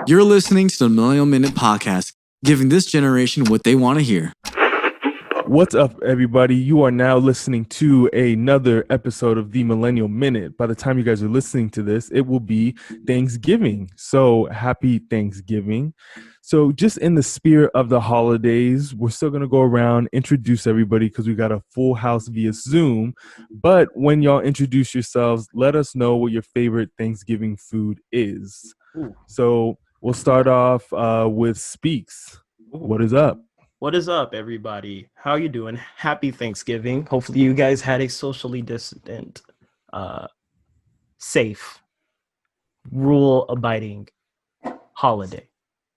You're listening to the Millennial Minute Podcast, giving this generation what they want to hear. What's up, everybody? You are now listening to another episode of the Millennial Minute. By the time you guys are listening to this, it will be Thanksgiving. So happy Thanksgiving. So just in the spirit of the holidays, we're still going to go around, introduce everybody because we got a full house via Zoom. But when y'all introduce yourselves, let us know what your favorite Thanksgiving food is. Ooh. So we'll start off with Speaks. What is up? What is up, everybody? How you doing? Happy Thanksgiving. Hopefully you guys had a socially distant, safe, rule-abiding holiday.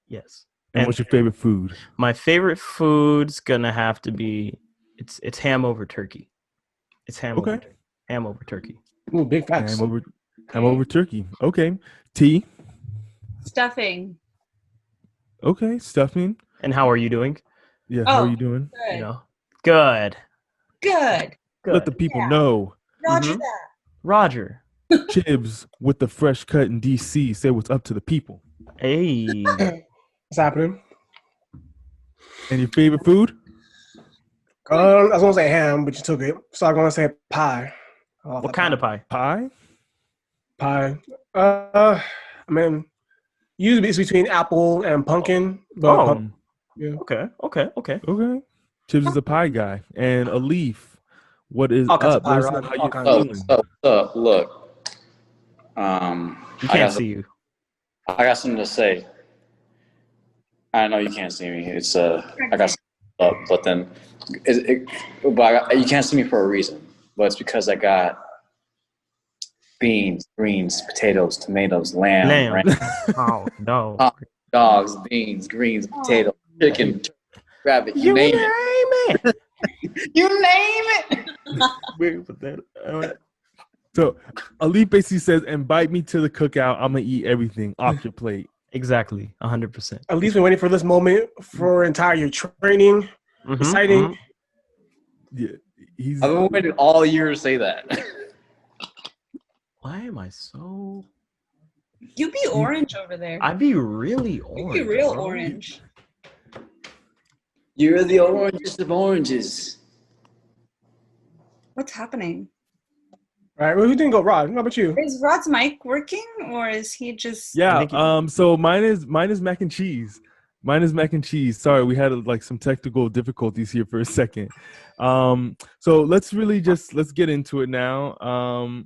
Yes. And what's your favorite food? My favorite food's gonna have to be it's ham over turkey. It's ham over turkey. Ham over turkey. Ooh, big facts. Ham over turkey. Okay. Tea. Stuffing. Okay, stuffing. And how are you doing? Yeah, how are you doing? Good. You know, good. Good. Let the people know. Roger Mhm. that. Roger. Chibs with the fresh cut in DC. Say what's up to the people. Hey. What's happening? And your favorite food? I was gonna say ham, but you took it, so I'm gonna say pie. What kind of pie? Pie? Pie? I mean, usually it's between apple and pumpkin. But Oh. yeah. Okay. Okay. Chibs is a pie guy. And a leaf. What is All kinds up? of pie, Let us know Rod. how All you're kinds of feeling. Look. We I can't got see you. I got something to say. I know you can't see me. It's I got something up, but then you can't see me for a reason. But it's because I got beans, greens, potatoes, tomatoes, lamb. Lamb. Oh no. Dogs, beans, greens, potatoes, chicken, rabbit. You name it. You name it. Wait, put that. So Alif basically says, invite me to the cookout. I'm gonna eat everything off your plate. Exactly. 100%. At least we're waiting for this moment for entire training. Mhm, Exciting. mhm. Yeah. He's I've been waiting all year to say that. Why am I so? You be orange over there. I be really You orange. be real bro. orange. You're the orangest of oranges. What's happening? All right, well, who didn't go, Rod? How about you? Is Rod's mic working, or is he just? I yeah. think So mine is mac and cheese. Mine is mac and cheese. Sorry, we had like some technical difficulties here for a second. So let's get into it now.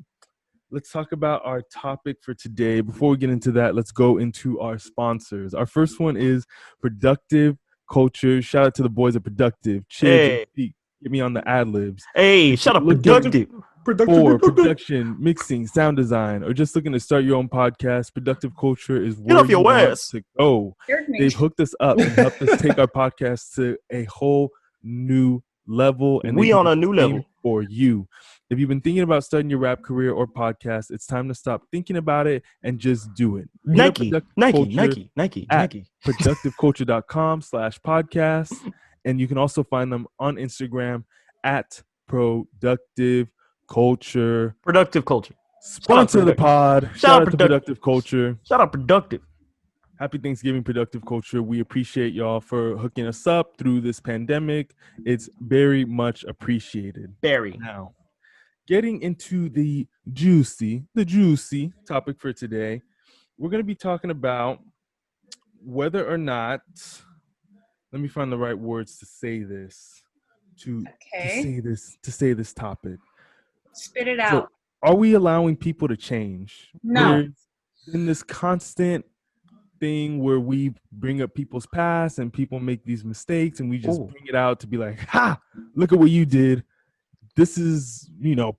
Let's talk about our topic for today. Before we get into that, let's go into our sponsors. Our first one is Productive Culture. Shout out to the boys at Productive. Hey. Get me on the ad libs. Hey, shut up, Look productive. For production, mixing, sound design, or just looking to start your own podcast, Productive Culture is where off your you want ass. to go. They've hooked us up and helped us take our podcast to a whole new level. And We they do on a the new same level. for you. If you've been thinking about starting your rap career or podcast, it's time to stop thinking about it and just do it. Hit up Nike, Productive Nike, Culture Nike, at Nike. productiveculture.com/podcast. And you can also find them on Instagram at Productive Culture. Productive Culture. Sponsor the pod. Shout out to Productive. Productive Culture. Shout out, productive. Happy Thanksgiving, Productive Culture. We appreciate y'all for hooking us up through this pandemic. It's very much appreciated. Barry. Now, getting into the juicy topic for today, we're going to be talking about whether or not, let me find the right words to say this, to say this topic. Spit it So, out. are we allowing people to change? No. There's been this constant thing where we bring up people's past and people make these mistakes and we just bring it out to be like, ha, look at what you did. This is,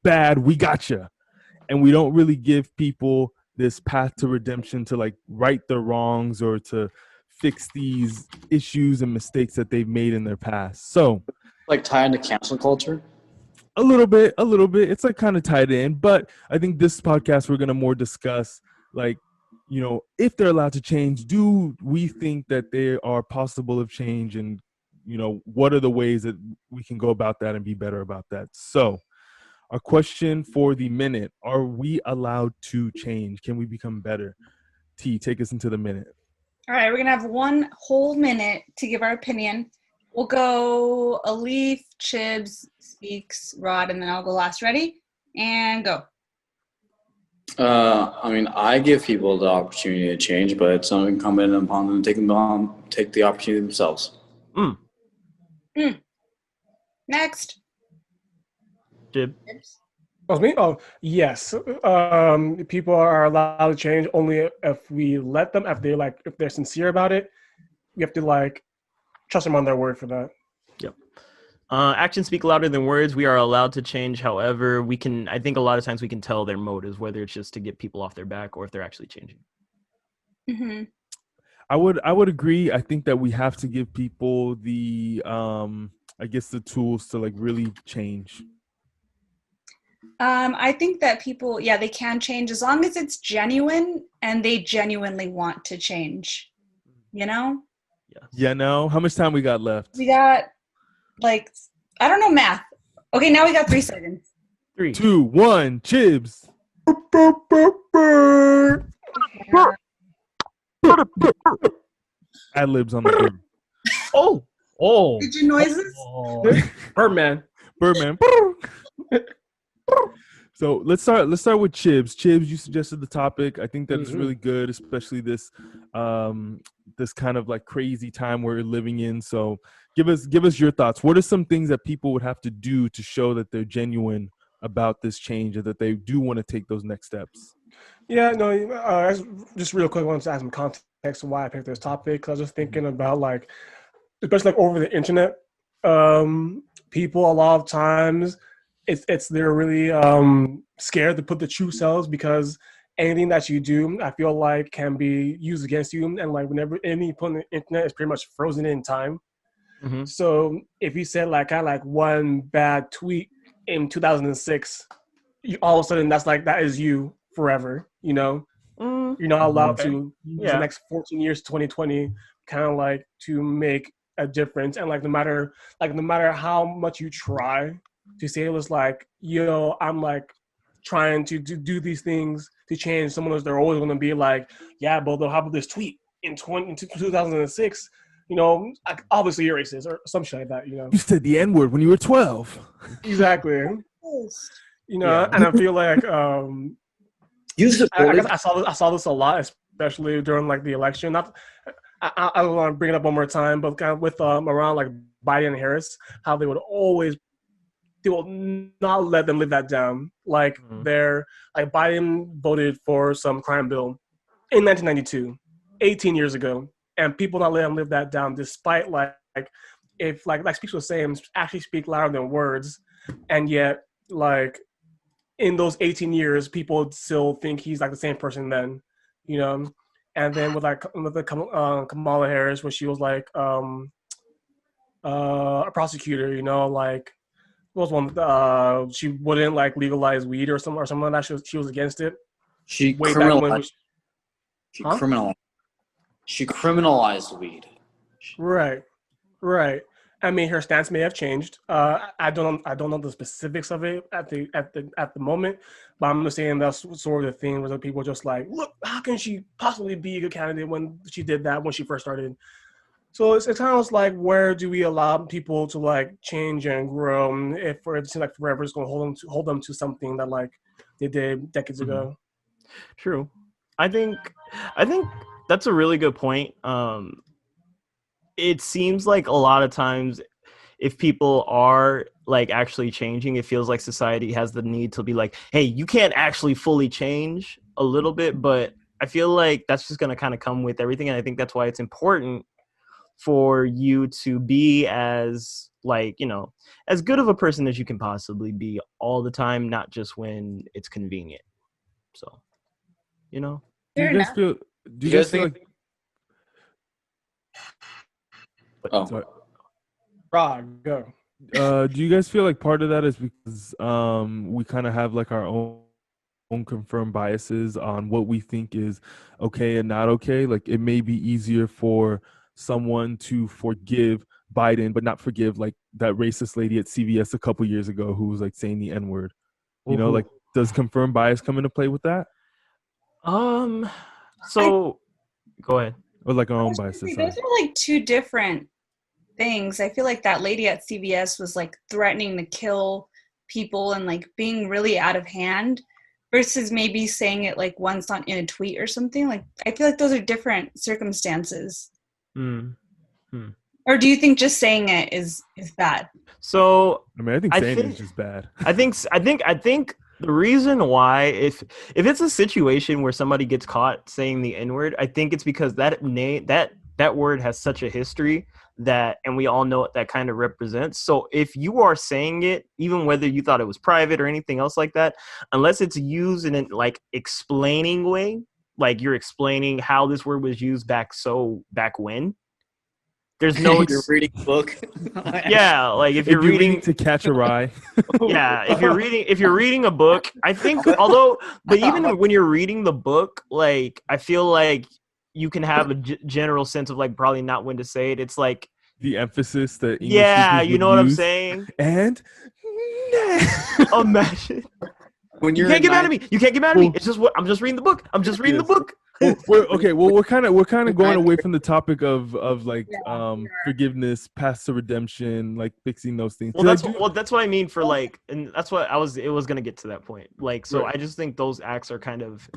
bad. We gotcha. And we don't really give people this path to redemption to like right their wrongs or to fix these issues and mistakes that they've made in their past. So Like tied into cancel culture. a little bit. It's like kind of tied in, but I think this podcast we're gonna more discuss like, if they're allowed to change, do we think that they are possible of change, and what are the ways that we can go about that and be better about that? So, our question for the minute: are we allowed to change? Can we become better? T, take us into the minute. All right, we're gonna have 1 whole minute to give our opinion. We'll go Alif, Chibs, Speaks, Rod, and then I'll go last. Ready? And go. I mean, I give people the opportunity to change, but it's incumbent upon them to take the opportunity themselves. Next. Jib. Oh, it's me? Oh, yes. People are allowed to change only if we let them. If they're sincere about it, we have to trust them on their word for that. Yep. Actions speak louder than words. We are allowed to change. However, I think a lot of times we can tell their motives, whether it's just to get people off their back or if they're actually changing. Mm-hmm. I would agree. I think that we have to give people the the tools to really change. I think that people, they can change as long as it's genuine and they genuinely want to change. You know? Yeah. No. How much time we got left? We got I don't know math. Okay, now we got 3 seconds. 3, 2, 1. Chibs. Ad libs on the bird. Oh. Did you noises? Birdman. So let's start with Chibs. Chibs, you suggested the topic. I think that is really good, especially this kind of crazy time we're living in. So give us your thoughts. What are some things that people would have to do to show that they're genuine about this change or that they do want to take those next steps? Yeah, no, just real quick, I wanted to add some context of why I picked this topic. Cause I was just thinking about especially over the internet, people a lot of times they're really scared to put the true selves because anything that you do, I feel like can be used against you. And whenever anything you put on the internet is pretty much frozen in time. Mm-hmm. So if you said one bad tweet in 2006, all of a sudden that is you forever, you know? You're not allowed to use the next 14 years, 2020, kind of to make a difference. And no matter how much you try to say it was I'm trying to do these things to change someone, they're always going to be yeah, but how about this tweet in 2006? Obviously you're racist or some shit like that, You said the N-word when you were 12. Exactly. And I feel I saw this a lot, especially during the election. I don't want to bring it up one more time, but kind of with around Biden and Harris, how they will not let them live that down. Biden voted for some crime bill in 1992, 18 years ago, and people not letting them live that down, despite if Speaks was saying, actually speak louder than words, and yet in those 18 years, people still think he's the same person then, And then with Kamala Harris, where she was a prosecutor, what was one? She wouldn't legalize weed or something like that. She was against it. She way back when. She criminalized weed. Right. I mean, her stance may have changed. I don't know the specifics of it at the moment, but I'm just saying that's sort of the thing where people are just look, how can she possibly be a good candidate when she did that when she first started? So it's kind of where do we allow people to change and grow if it seems forever is going to hold them to something that they did decades ago. True. I think that's a really good point. It seems like a lot of times if people are actually changing, it feels like society has the need to be hey, you can't actually fully change a little bit, but I feel like that's just going to kind of come with everything. And I think that's why it's important for you to be as as good of a person as you can possibly be all the time, not just when it's convenient. So, do you guys feel like sorry. Rod, go. Do you guys feel like part of that is because we kind of have our own confirmed biases on what we think is okay and not okay? It may be easier for someone to forgive Biden, but not forgive that racist lady at CVS a couple years ago who was saying the N-word. Does confirmed bias come into play with that? So go ahead. or like our own biases. Those are like two different things. I feel like that lady at CVS was like threatening to kill people and like being really out of hand versus maybe saying it like once in a tweet or something. Like I feel like those are different circumstances. Or do you think just saying it is bad? So I mean, I think saying it is just bad. I think the reason why, if it's a situation where somebody gets caught saying the N-word, I think it's because that word has such a history and we all know what that kind of represents. So if you are saying it, even whether you thought it was private or anything else like that, unless it's used in a like explaining way, like you're explaining how this word was used back when. There's no. You're reading a book. Yeah, like if you're reading To Catch a Rye. Yeah, if you're reading a book, I think but even when you're reading the book, like I feel like you can have a general sense of like probably not when to say it. It's like the emphasis that English you know what I'm saying? And imagine when you can't get mad at me. You can't get mad at me. It's just what I'm just reading the book. I'm just reading the book. We're kind of going away from the topic of like forgiveness, past to redemption, like fixing those things. Well, that's what I mean for like, and that's what it was gonna get to that point. Like, so right. I just think those acts are kind of.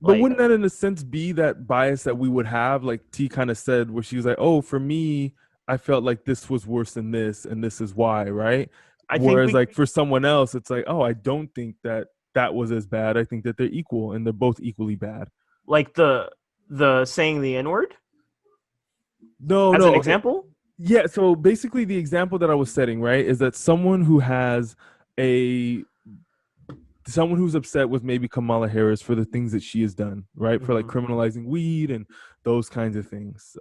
But wouldn't that, in a sense, be that bias that we would have? Like T kind of said, where she was like, "Oh, for me, I felt like this was worse than this, and this is why." Right. Whereas, like for someone else, it's like, "Oh, I don't think that was as bad. I think that they're equal, and they're both equally bad." Like the saying the N-word? No, as an example? Yeah, so basically the example that I was setting, right, is that someone who's upset with maybe Kamala Harris for the things that she has done, right, for like criminalizing weed and those kinds of things,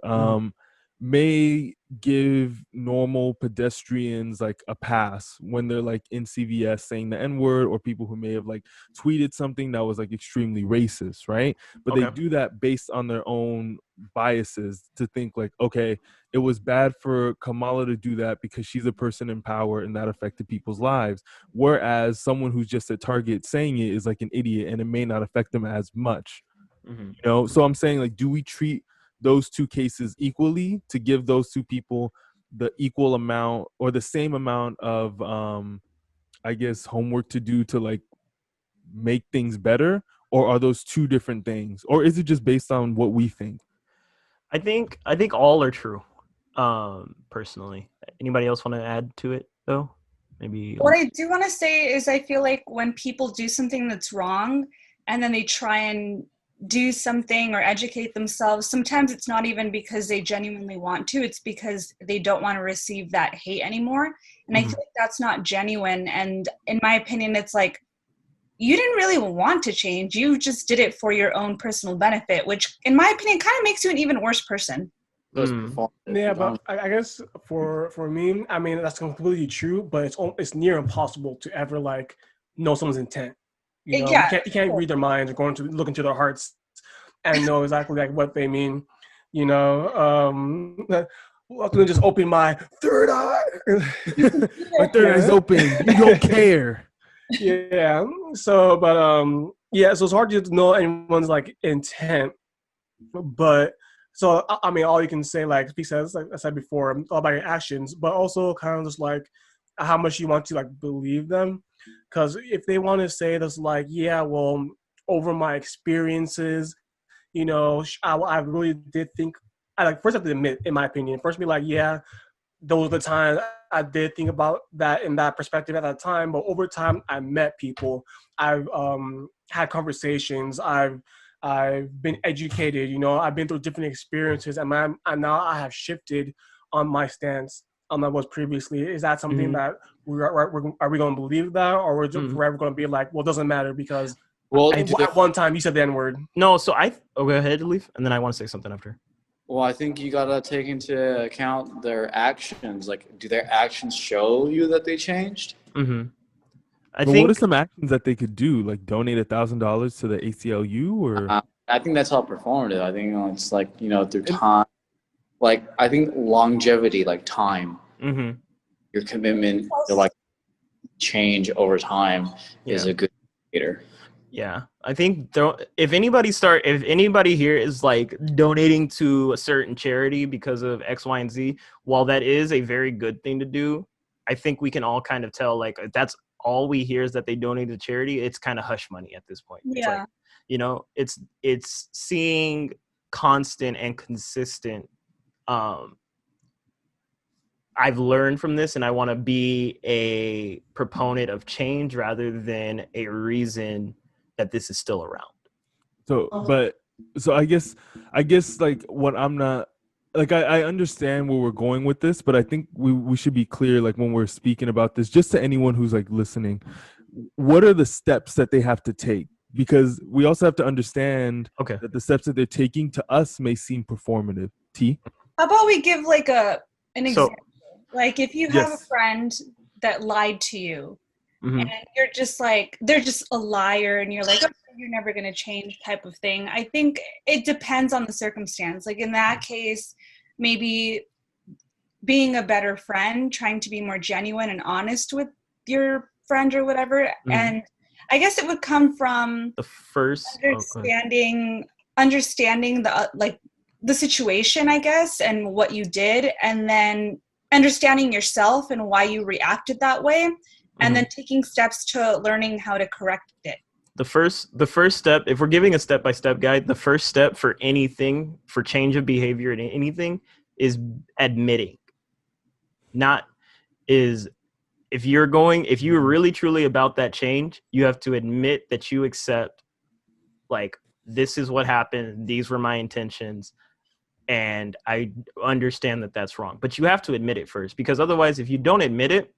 may give normal pedestrians like a pass when they're like in CVS saying the N-word, or people who may have like tweeted something that was like extremely racist, right? But they do that based on their own biases to think like, okay, it was bad for Kamala to do that because she's a person in power and that affected people's lives. Whereas someone who's just at Target saying it is like an idiot and it may not affect them as much. You know, so I'm saying, like, do we treat those two cases equally to give those two people the equal amount or the same amount of I guess homework to do to like make things better? Or are those two different things? Or is it just based on what we think? I think all are true. Personally, anybody else want to add to it though? Maybe what I do want to say is I feel like when people do something that's wrong and then they try and do something or educate themselves, sometimes it's not even because they genuinely want to, it's because they don't want to receive that hate anymore. And I feel like that's not genuine. And in my opinion, it's like, you didn't really want to change. You just did it for your own personal benefit, which in my opinion kind of makes you an even worse person. Yeah, but I guess for me, I mean, that's completely true, but it's near impossible to ever like know someone's intent. You know, you can't read their minds or go into look into their hearts and know exactly like what they mean. You know, I'm gonna just open my third eye. My third eye's open. You don't care. Yeah. So, but yeah. So it's hard to know anyone's like intent. But so I mean, all you can say, like Pete says, like I said before, all about your actions, but also kind of just like how much you want to like believe them. Because if they want to say this, like, yeah, well, over my experiences, you know, I really did think. I like first have to admit, in my opinion, first be like, yeah, those are the times I did think about that in that perspective at that time. But over time, I met people. I've had conversations. I've been educated. You know, I've been through different experiences, and now I have shifted on my stance on that was previously. Is that something that are we going to believe that, or we're just forever going to be like, well, it doesn't matter because at one time you said the N-word? No, so go ahead, Leaf, and then I want to say something after. Well, I think you gotta take into account their actions. Like, do their actions show you that they changed? I think. What are some actions that they could do? Like donate $1,000 to the ACLU, or? I think that's all performative. I think it's like, you know, through time. Like, I think longevity, like time, your commitment to like change over time is a good indicator. Yeah, I think if anybody here is like donating to a certain charity because of X, Y, and Z, while that is a very good thing to do, I think we can all kind of tell, like, if that's all we hear is that they donate to charity, it's kind of hush money at this point. It's like, it's seeing constant and consistent. I've learned from this, and I want to be a proponent of change rather than a reason that this is still around. So I guess like what I'm not like, I understand where we're going with this, but I think we should be clear, like when we're speaking about this, just to anyone who's like listening, what are the steps that they have to take? Because we also have to understand that the steps that they're taking to us may seem performative. T? How about we give like an example? Like if you have a friend that lied to you, and you're just like, they're just a liar, and you're like, oh, you're never going to change type of thing. I think it depends on the circumstance. Like in that case, maybe being a better friend, trying to be more genuine and honest with your friend or whatever. And I guess it would come from the first understanding the situation, I guess, and what you did, and then understanding yourself and why you reacted that way, and then taking steps to learning how to correct it. The first step, if we're giving a step-by-step guide, the first step for anything, for change of behavior in anything, is admitting. If you're really truly about that change, you have to admit that you accept, like, this is what happened, these were my intentions, and I understand that that's wrong. But you have to admit it first, because otherwise, if you don't admit it,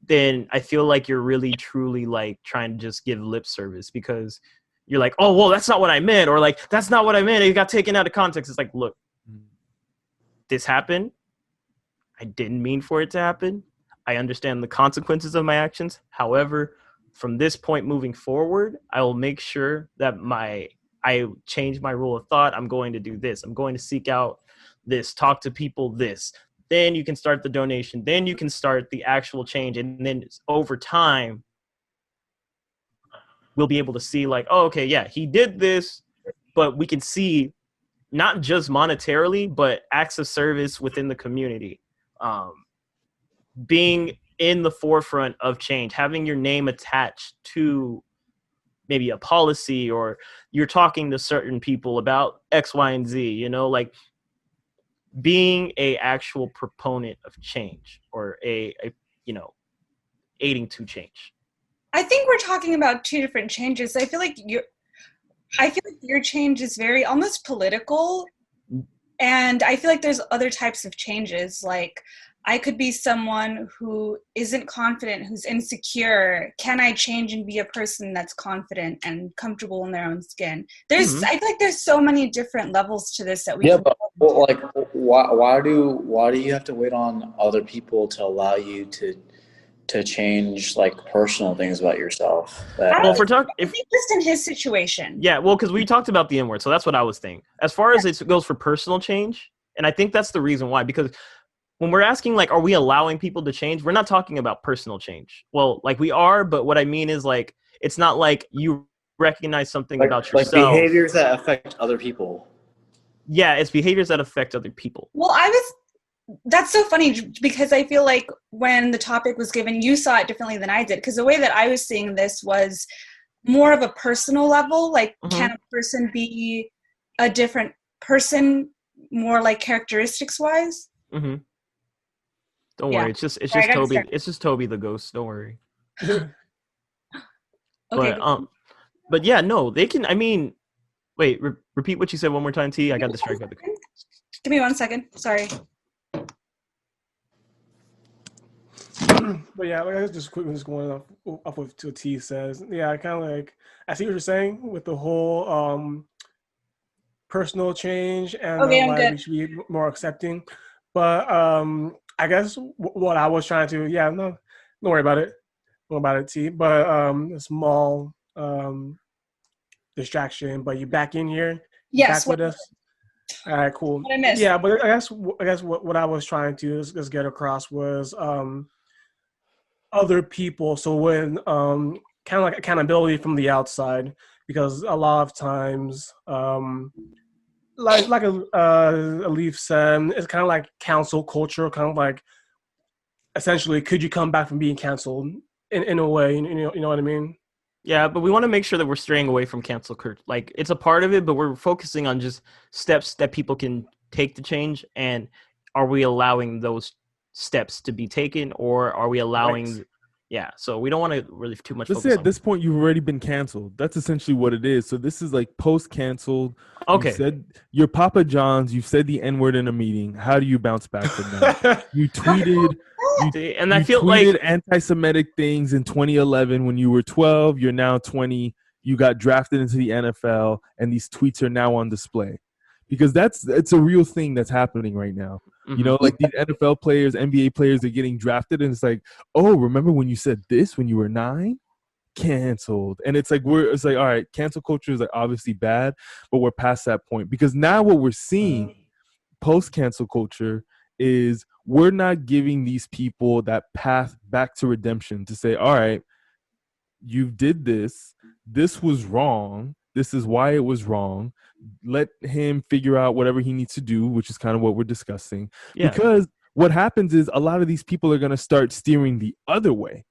then I feel like you're really truly like trying to just give lip service, because you're like, oh, well, that's not what I meant, or like, that's not what I meant, it got taken out of context. It's like, look, this happened. I didn't mean for it to happen. I understand the consequences of my actions. However, from this point moving forward, I will make sure that I change my rule of thought. I'm going to do this. I'm going to seek out this, talk to people this. Then you can start the donation. Then you can start the actual change. And then over time, we'll be able to see like, oh, okay, yeah, he did this, but we can see not just monetarily, but acts of service within the community. Being in the forefront of change, having your name attached to maybe a policy, or you're talking to certain people about X, Y, and Z, like being a actual proponent of change, or a aiding to change. I think we're talking about two different changes. I feel like your change is very almost political, and I feel like there's other types of changes. Like I could be someone who isn't confident, who's insecure. Can I change and be a person that's confident and comfortable in their own skin? I feel like there's so many different levels to this that we. Yeah, but like, why do you have to wait on other people to allow you to change like personal things about yourself? Well, if just in his situation. Yeah, well, because we talked about the N-word, so that's what I was thinking. As far as it goes for personal change, and I think that's the reason why, because when we're asking, like, are we allowing people to change? We're not talking about personal change. Well, like we are, but what I mean is like, it's not like you recognize something about yourself. Like behaviors that affect other people. Yeah, it's behaviors that affect other people. Well, that's so funny, because I feel like when the topic was given, you saw it differently than I did. Because the way that I was seeing this was more of a personal level. Like, can a person be a different person, more like characteristics-wise? Mm-hmm. Don't worry. It's just Toby. It's just Toby the ghost. Don't worry. Okay. But yeah, no, they can. I mean, wait. Repeat what you said one more time, T. I got distracted by the. Give me 1 second. Sorry. But yeah, I just quickly just going off with what T says. Yeah, I kind of like, I see what you're saying with the whole personal change and why we should be more accepting. But I guess what I was trying to, don't worry about it. Don't worry about it, T. But a small distraction. But you back in here? Yes. Back with us? All right, cool. What I missed? Yeah, but I guess what I was trying to just get across was other people. So when kind of like accountability from the outside, because a lot of times, like Alif said, it's kind of like cancel culture, kind of like essentially, could you come back from being canceled in a way? You know what I mean? Yeah, but we want to make sure that we're straying away from cancel culture. Like, it's a part of it, but we're focusing on just steps that people can take to change. And are we allowing those steps to be taken, or are we allowing? Right. Yeah, so we don't want to really too much. Let's focus say at on this point you've already been canceled. That's essentially what it is. So this is like post-canceled. Okay. You said your Papa John's. You said the N-word in a meeting. How do you bounce back from that? You tweeted. See, and you I feel tweeted like anti-Semitic things in 2011 when you were 12. You're now 20. You got drafted into the NFL, and these tweets are now on display because it's a real thing that's happening right now. You know, like these NFL players, NBA players are getting drafted, and it's like, oh, remember when you said this when you were 9? Canceled. And it's like all right, cancel culture is like obviously bad, but we're past that point because now what we're seeing post cancel culture is we're not giving these people that path back to redemption to say, all right, you did this was wrong, this is why it was wrong, let him figure out whatever he needs to do, which is kind of what we're discussing. Because what happens is a lot of these people are going to start steering the other way.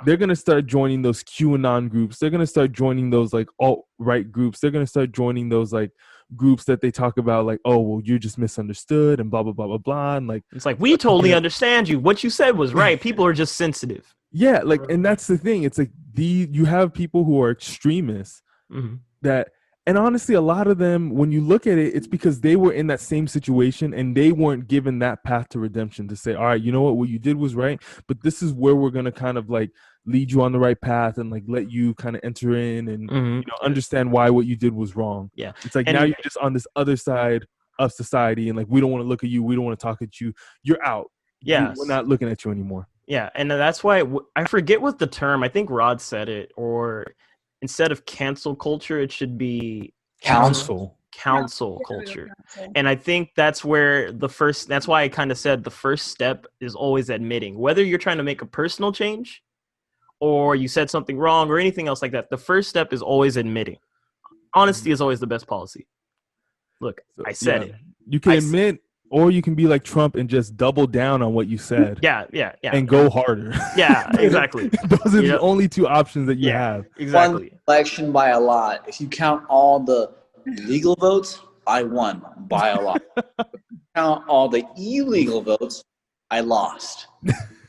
They're going to start joining those QAnon groups. They're going to start joining those like alt-right groups. They're going to start joining those like groups that they talk about like, oh, well, you're just misunderstood and blah, blah, blah, blah, blah. And like, it's like, we totally understand you. What you said was right. People are just sensitive. Yeah. Like, and that's the thing. It's like you have people who are extremists that, and honestly, a lot of them, when you look at it, it's because they were in that same situation and they weren't given that path to redemption to say, all right, you know what you did was right, but this is where we're going to kind of like lead you on the right path and like let you kind of enter in and you know, understand why what you did was wrong. Yeah. It's like now you're just on this other side of society and like, we don't want to look at you. We don't want to talk at you. You're out. Yeah. We're not looking at you anymore. Yeah. And that's why I forget what the term, I think Rod said it, or instead of cancel culture, it should be counsel culture. And I think that's where that's why I kind of said the first step is always admitting, whether you're trying to make a personal change or you said something wrong or anything else like that. The first step is always admitting. Honesty is always the best policy. Look, I said it. You can admit, or you can be like Trump and just double down on what you said. Yeah. And go harder. Yeah, exactly. Those are the only two options that you have. Exactly. One election by a lot. If you count all the legal votes, I won by a lot. If you count all the illegal votes, I lost.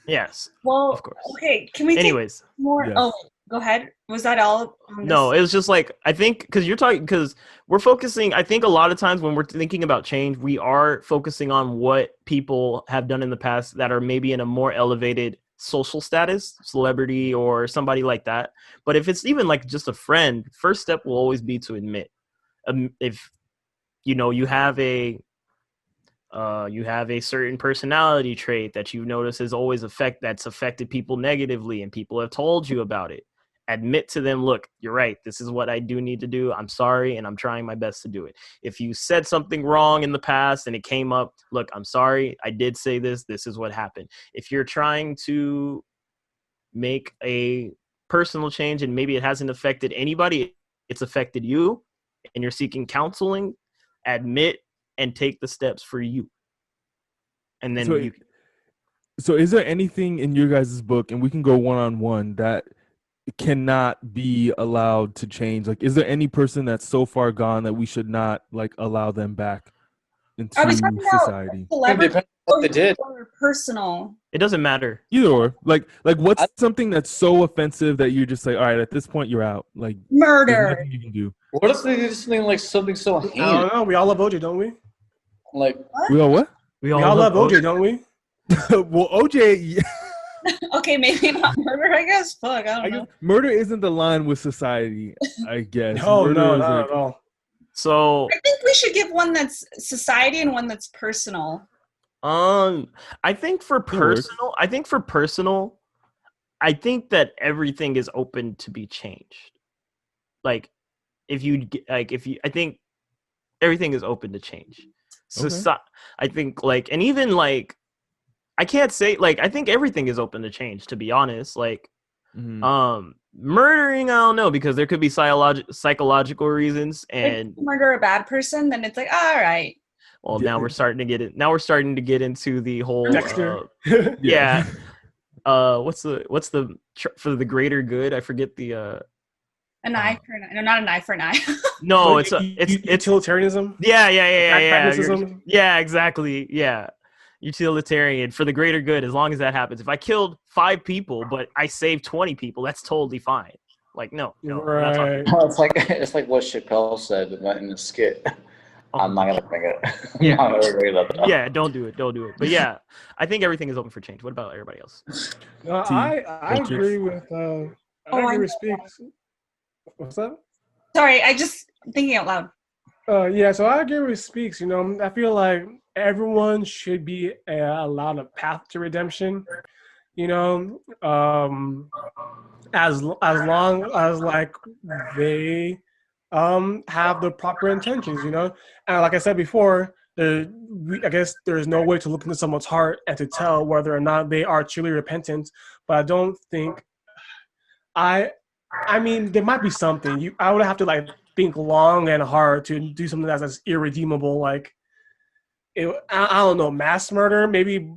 Yes. Well, of course. Okay. Can we take more? Yes. Oh, go ahead. Was that all? No, it was just like, I think, because we're focusing, I think a lot of times when we're thinking about change, we are focusing on what people have done in the past that are maybe in a more elevated social status, celebrity or somebody like that. But if it's even like just a friend, first step will always be to admit. If, you know, you have a certain personality trait that you notice has always that's affected people negatively and people have told you about it. Admit to them, look, you're right. This is what I do need to do. I'm sorry, and I'm trying my best to do it. If you said something wrong in the past and it came up, look, I'm sorry. I did say this. This is what happened. If you're trying to make a personal change and maybe it hasn't affected anybody, it's affected you, and you're seeking counseling, admit and take the steps for you. And then So is there anything in your guys' book, and we can go one-on-one, that cannot be allowed to change? Like, is there any person that's so far gone that we should not like allow them back into society? It depends on what they did. Or personal. It doesn't matter. Either or. Like what's something that's so offensive that you're just like, all right, at this point you're out. Like, murder. There's nothing you can do. What if they did something so heinous? I don't know. We all love OJ, don't we? Like, We all what? We all love OJ, don't we? Well, OJ. Okay, maybe not murder, I guess. Fuck, I don't know. Murder isn't the line with society, I guess. No, Murder no, is not like- at all. So I think we should give one that's society and one that's personal. I think for personal, I think that everything is open to be changed. I think everything is open to change. So I think and even I can't say I think everything is open to change, to be honest. Murdering, I don't know, because there could be psychological reasons, and if you murder a bad person, then it's like, all right. well, now we're starting to get it. Now we're starting to get into the whole Dexter. yeah. What's the for the greater good? I forget the An eye for an eye. No, not an eye for an eye. no, Like, it's utilitarianism. yeah. Pragmatism. Yeah, exactly. Yeah. Utilitarian for the greater good, as long as that happens. If I killed 5 people, but I saved 20 people, that's totally fine. Like, no, we're not talking. Right. It's like what Chappelle said in the skit. I'm not gonna bring it. Yeah. I'm not gonna bring it up. Yeah, don't do it. But yeah, I think everything is open for change. What about everybody else? No, I agree with Speaks. What's that? Sorry, I just thinking out loud. Yeah, so I agree with Speaks. You know, I feel like everyone should be allowed a path to redemption. You know, as long as like they have the proper intentions. You know, and like I said before, I guess there's no way to look into someone's heart and to tell whether or not they are truly repentant. But I don't think I mean, there might be something. I would have to like think long and hard to do something that's irredeemable. Like, I don't know, mass murder, maybe.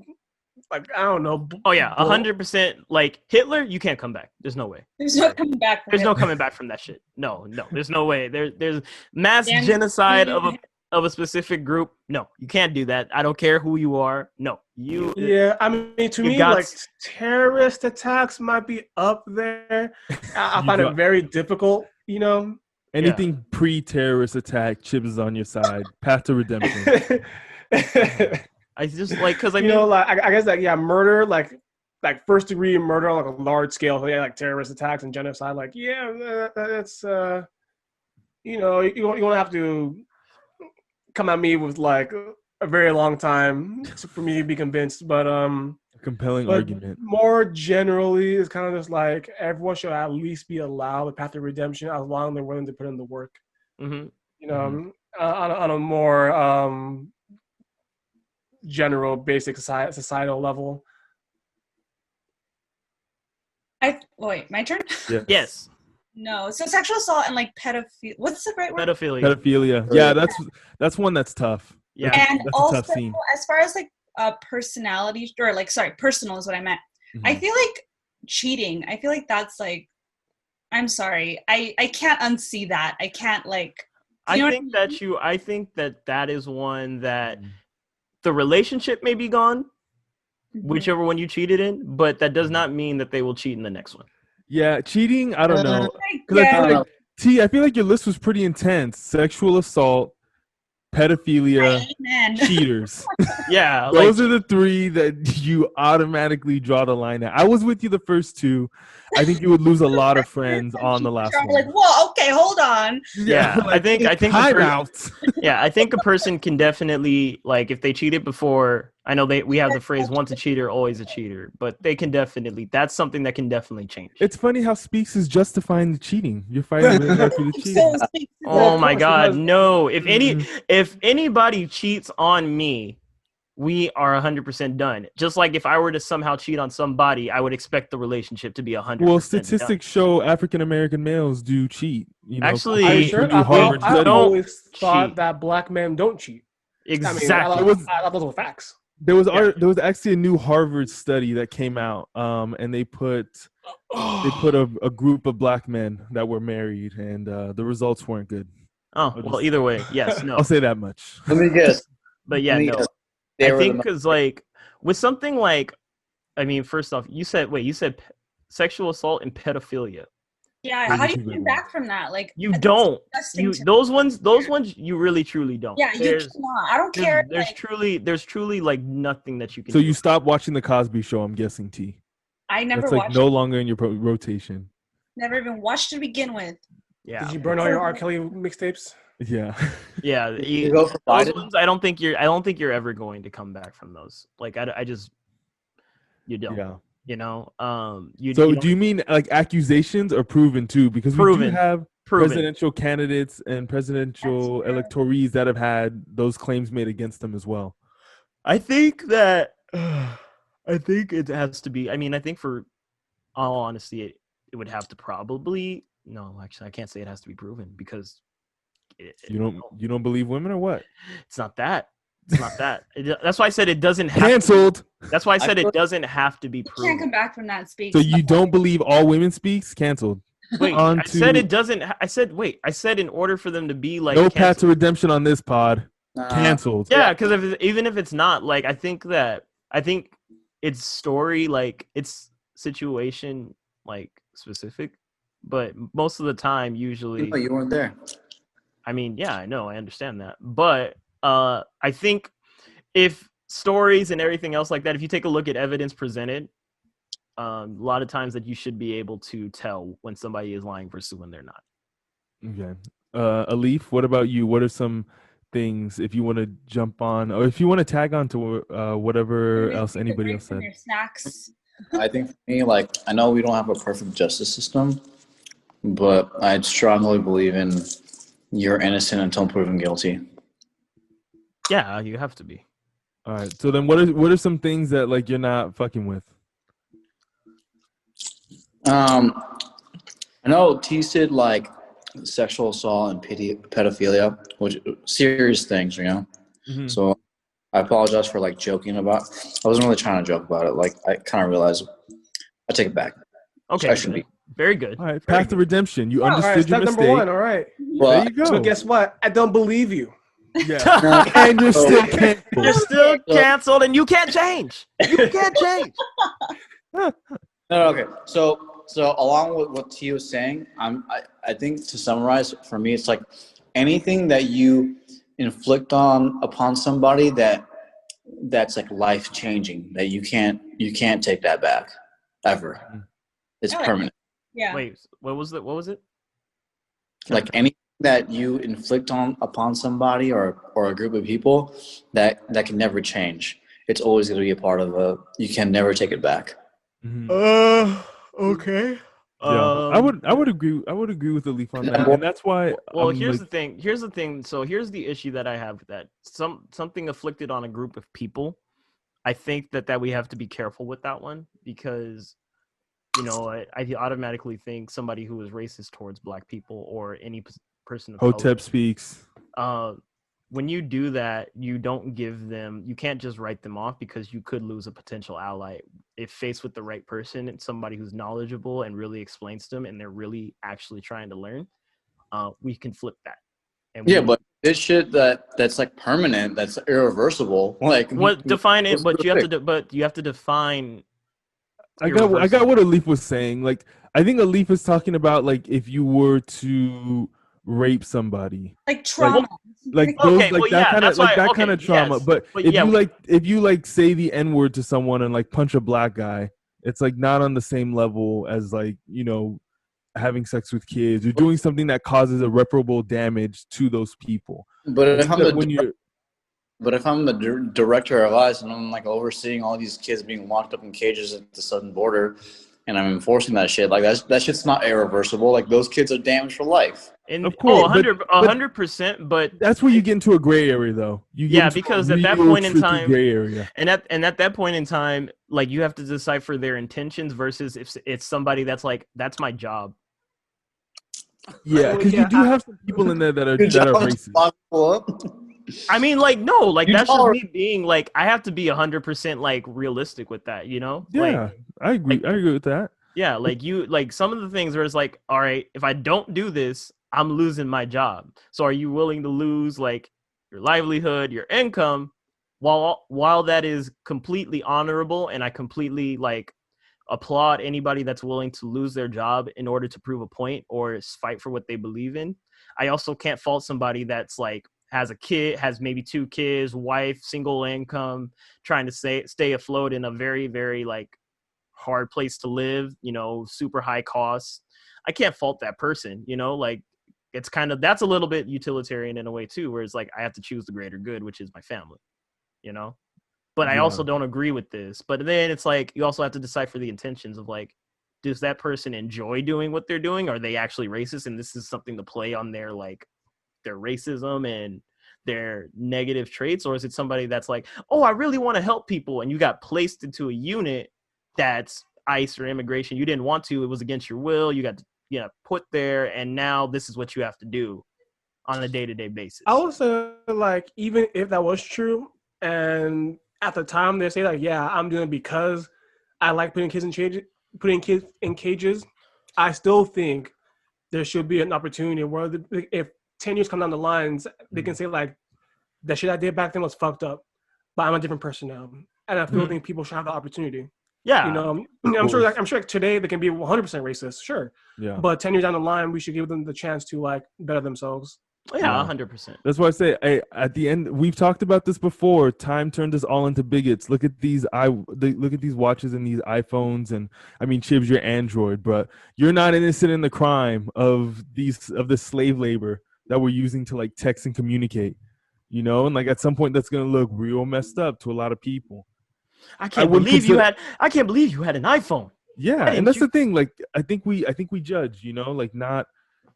Like, I don't know. Oh yeah, 100%. Like Hitler, you can't come back. There's no way. There's no coming back. There's no coming back from that shit. No. There's no way. There's mass genocide of a specific group. No, you can't do that. I don't care who you are. No, you. Yeah, I mean, to me, like terrorist attacks might be up there. I find it very difficult. You know, anything pre-terrorist attack, Chips is on your side. Path to redemption. I just like because you know, like I guess like murder, like first degree murder on like a large scale, like terrorist attacks and genocide. Like that's you know, you won't have to come at me with like a very long time for me to be convinced, but compelling argument. More generally, it's kind of just like everyone should at least be allowed a path to redemption as long as they're willing to put in the work. Mm-hmm. You know, on a more general, basic societal level. Wait, my turn? Yeah. Yes. No, so sexual assault and like pedophilia. What's the right word? Pedophilia. Yeah, that's one that's tough. Yeah, and that's also a tough scene. As far as like personality or like personal is what I meant. Mm-hmm. I feel like cheating. I feel like that's like. I'm sorry. I can't unsee that. I can't like. I think that is one that the relationship may be gone, whichever one you cheated in, but that does not mean that they will cheat in the next one. Yeah, cheating, I don't know. Yeah. I feel like your list was pretty intense. Sexual assault, pedophilia, cheaters. Yeah. Those are the 3 that you automatically draw the line at. I was with you the first 2. I think you would lose a lot of friends on the last one. Like, whoa, okay, hold on. Yeah, like, I think I think a person can definitely, like, if they cheated before. I know we have the phrase "once a cheater, always a cheater," but they can definitely. That's something that can definitely change. It's funny how Speaks is justifying the cheating. You're fighting really hard for the cheating. Oh my God, no! If anybody cheats on me, we are 100% done. Just like if I were to somehow cheat on somebody, I would expect the relationship to be 100%. Well, statistics show African American males do cheat. You know, actually, I always thought that black men don't cheat. Exactly. I mean, I thought those were facts. There was actually a new Harvard study that came out, and they put a group of black men that were married, and the results weren't good. Oh, well, either way, yes, no. I'll say that much. Let me guess. But yeah, no. I think because like with something like, I mean, first off, you said sexual assault and pedophilia. Yeah, how do you come back from that? Like you don't. Those ones you really truly don't. Yeah, you cannot. I don't care. There's truly like nothing that you can. So do. you stopped watching the Cosby Show, I'm guessing, T. I never That's watched. Like no longer in your rotation. Never even watched to begin with. Yeah. Did you burn all your R. Kelly mixtapes? Yeah. Yeah. You go for those ones, I don't think you're ever going to come back from those. Like I just you don't. Yeah. You know, do you mean like accusations or proven too? Because we do have presidential candidates and presidential electorees that have had those claims made against them as well. I think that I think it has to be. I mean, I think for all honesty, it would have to probably no. Actually, I can't say it has to be proven because You don't believe women or what? it's not that. It's not that. That's why I said it doesn't have Canceled. That's why I said it doesn't have to be You can't proven. come back from that speak. So you don't believe all women speaks? Canceled. Wait, On I to- said it doesn't. I said in order for them to be like no path to canceled. redemption on this pod. Canceled. Yeah, because even if it's not, like, I think it's story, like, it's situation, like, specific, but most of the time, usually, No, you weren't there. I mean, yeah, I know, I understand that, but I think if stories and everything else like that, if you take a look at evidence presented, a lot of times that you should be able to tell when somebody is lying versus when they're not. Okay. Alif, what about you? What are some things, if you want to jump on, or if you want to tag on to whatever else anybody else said? Your snacks. I think for me, like, I know we don't have a perfect justice system, but I strongly believe in you're innocent until proven guilty. Yeah, you have to be. All right. So then, what are some things that like you're not fucking with? I know T said like sexual assault and pedophilia, which serious things, you know. Mm-hmm. So I apologize for like joking about. I wasn't really trying to joke about it. Like I kind of realized. I take it back. Okay, I shouldn't be. Very good. All right. Path to redemption. You All right, understood your step mistake. number one. All right. Well, There you go. So guess what? I don't believe you. Yeah. And you're still canceled. You're still canceled, and you can't change. You can't change. No, okay. So along with what T was saying, I think to summarize for me, it's like anything that you inflict upon somebody that's like life changing, that you can't take that back ever. It's permanent. Yeah. Wait, what was it? Like anything that you inflict upon somebody or a group of people that can never change. It's always going to be a part of you can never take it back. Mm-hmm. Okay. Yeah, I would agree. I would agree with Alif on that, and that's why. Well, here's the thing. So here's the issue that I have with that. Something afflicted on a group of people. I think that we have to be careful with that one because, you know, I automatically think somebody who is racist towards Black people or any person of Hotep color, speaks. when you do that, you can't just write them off because you could lose a potential ally if faced with the right person and somebody who's knowledgeable and really explains to them and they're really actually trying to learn. We can flip that. And but this shit that's like permanent, that's irreversible. Like what define it? But you have to define. I got what Alif was saying. Like, I think Alif is talking about like if you were to rape somebody, like trauma. Like Okay, those, like that kind of trauma. Yes, but if you say the N-word to someone and like punch a Black guy, it's like not on the same level as like, you know, having sex with kids or doing something that causes irreparable damage to those people. But if I'm the director of ICE and I'm like overseeing all these kids being locked up in cages at the southern border, and I'm enforcing that shit, like that shit's not irreversible. Like those kids are damaged for life. Of course, 100%. But that's where you get into a gray area, though. Because at that point in time, gray area, and at that point in time, like you have to decipher their intentions versus if it's somebody that's like, that's my job. Yeah, because you do have some people in there that are racist. I mean, like, no, like that's just me being like, I have to be 100% like realistic with that, you know? Yeah, like, I agree. I agree with that. Yeah, like some of the things where it's like, all right, if I don't do this, I'm losing my job. So are you willing to lose like your livelihood, your income, while that is completely honorable, and I completely like applaud anybody that's willing to lose their job in order to prove a point or fight for what they believe in. I also can't fault somebody that's like has a kid, has maybe 2 kids, wife, single income, trying to stay afloat in a very, very like hard place to live, you know, super high costs. I can't fault that person, you know, like it's kind of, that's a little bit utilitarian in a way too, where it's like, I have to choose the greater good, which is my family, you know, but I also don't agree with this. But then it's like, you also have to decipher the intentions of like, does that person enjoy doing what they're doing? Are they actually racist? And this is something to play on their, like their racism and their negative traits? Or is it somebody that's like, oh, I really want to help people. And you got placed into a unit that's ICE or immigration. You didn't want to. It was against your will. You got put there, and now this is what you have to do on a day-to-day basis. I would say, like, even if that was true, and at the time they say, like, yeah, I'm doing it because I like putting kids in cages, I still think there should be an opportunity where if 10 years come down the lines, they can say, like, the shit I did back then was fucked up, but I'm a different person now. And I still think people should have the opportunity. Yeah. You know, I'm sure today they can be 100% racist, sure. Yeah. But 10 years down the line, we should give them the chance to, like, better themselves. Yeah, 100%. That's why I say, at the end, we've talked about this before. Time turned us all into bigots. Look at these look at these watches and these iPhones, and I mean, Chibs, you're Android, but you're not innocent in the crime of the slave labor that we're using to like text and communicate. You know, and like at some point, that's gonna look real messed up to a lot of people. I can't believe you had an iPhone. Yeah, and that's the thing. Like, I think we judge. You know, like not.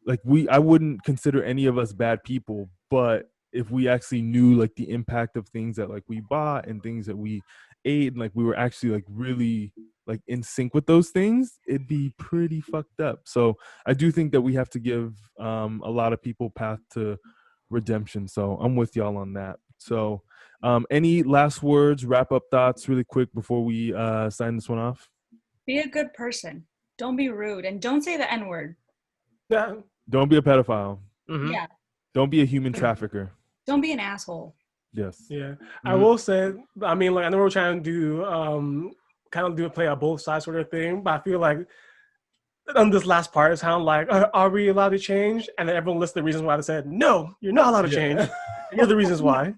Like I wouldn't consider any of us bad people, but if we actually knew like the impact of things that like we bought and things that we ate, and like we were actually like really like in sync with those things, it'd be pretty fucked up. So I do think that we have to give a lot of people path to redemption. So I'm with y'all on that. So any last words, wrap up thoughts really quick before we sign this one off? Be a good person. Don't be rude, and don't say the N-word. Yeah. Don't be a pedophile. Mm-hmm. Yeah. Don't be a human trafficker. Don't be an asshole. Yes. Yeah. Mm-hmm. I will say, I mean, like, I know we're trying to do play a both sides sort of thing, but I feel like on this last part is how like, are we allowed to change? And then everyone lists the reasons why they said, no, you're not allowed to change. Here are the reasons why.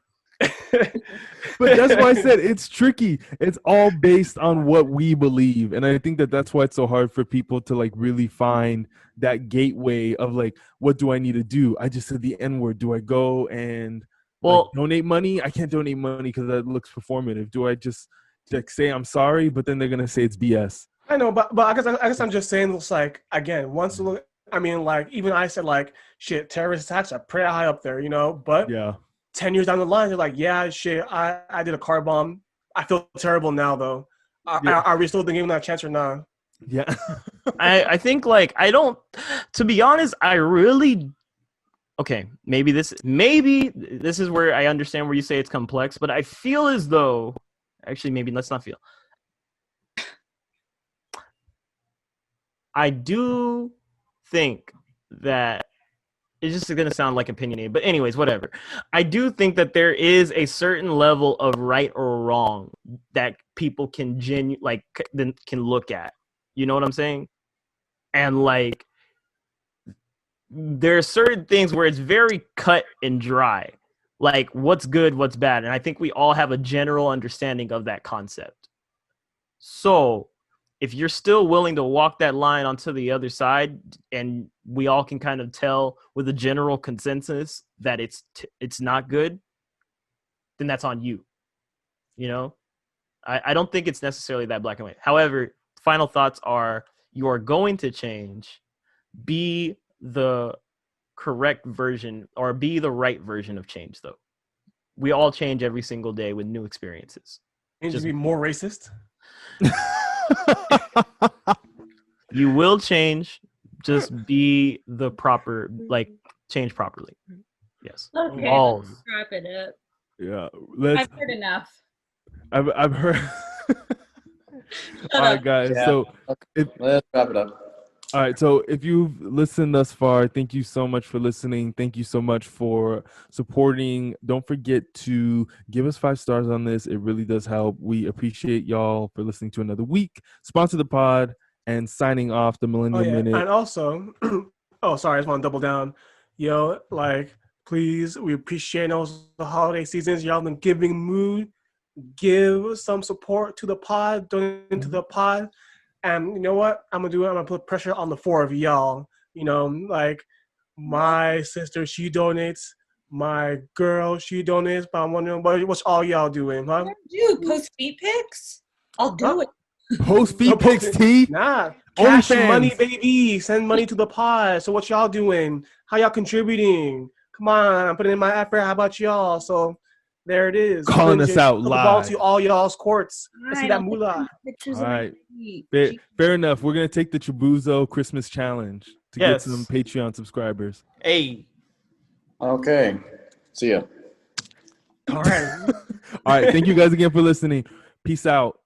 But that's why I said it's tricky. It's all based on what we believe, and I think that that's why it's so hard for people to like really find that gateway of like, what do I need to do? I just said the N-word. Do I go and like, donate money? I can't donate money because that looks performative. Do I just like say I'm sorry, but then they're gonna say it's BS? I know, but I guess I'm just saying it's like, again, once I mean, like, even I said like, shit, terrorist attacks are pretty high up there, you know, but yeah. 10 years down the line, they're like, yeah, shit, I did a car bomb. I feel terrible now, though. Are we still giving that a chance or not? Yeah. I think, like, to be honest, maybe this is where I understand where you say it's complex, but I feel as though, actually, maybe let's not feel. I do think that it's just going to sound like opinionated, but anyways, whatever. I do think that there is a certain level of right or wrong that people can can look at. You know what I'm saying? And like, there are certain things where it's very cut and dry, like what's good, what's bad. And I think we all have a general understanding of that concept. So if you're still willing to walk that line onto the other side, and we all can kind of tell with a general consensus that it's not good, then that's on you. You know, I don't think it's necessarily that black and white. However, final thoughts are, you are going to change. Be the correct version, or be the right version of change, though. We all change every single day with new experiences. And just be more racist? You will change. Just be the proper, like, change properly. Yes. Okay, all. let's wrap it up. Yeah, I've heard enough. I've heard. All right, guys. Yeah. So let's wrap it up. All right, so if you've listened thus far, thank you so much for listening. Thank you so much for supporting. Don't forget to give us 5 stars on this. It really does help. We appreciate y'all for listening to another week. Sponsor the pod and signing off the Millennial Minute. And also, sorry, I just want to double down. Yo, like, please, we appreciate the holiday seasons. Y'all in giving mood. Give some support to the pod, donate to the pod. And you know what I'm going to do? I'm going to put pressure on the 4 of y'all. You know, like, my sister, she donates. My girl, she donates. But I'm wondering, what's all y'all doing, huh? Dude, post feet pics? I'll do it. Post feet pics, T? Nah. Cash OnlyFans. money, baby. Send money to the pod. So what y'all doing? How y'all contributing? Come on, I'm putting in my effort. How about y'all? So There it is. Calling us out The ball live. to all y'all's courts. I see that I'll take moolah. pictures All of my right. feet. Fair enough. We're gonna take the Chibuzo Christmas challenge to get Yes. some Patreon subscribers. Hey. Okay. See ya. All right. All right. Thank you guys again for listening. Peace out.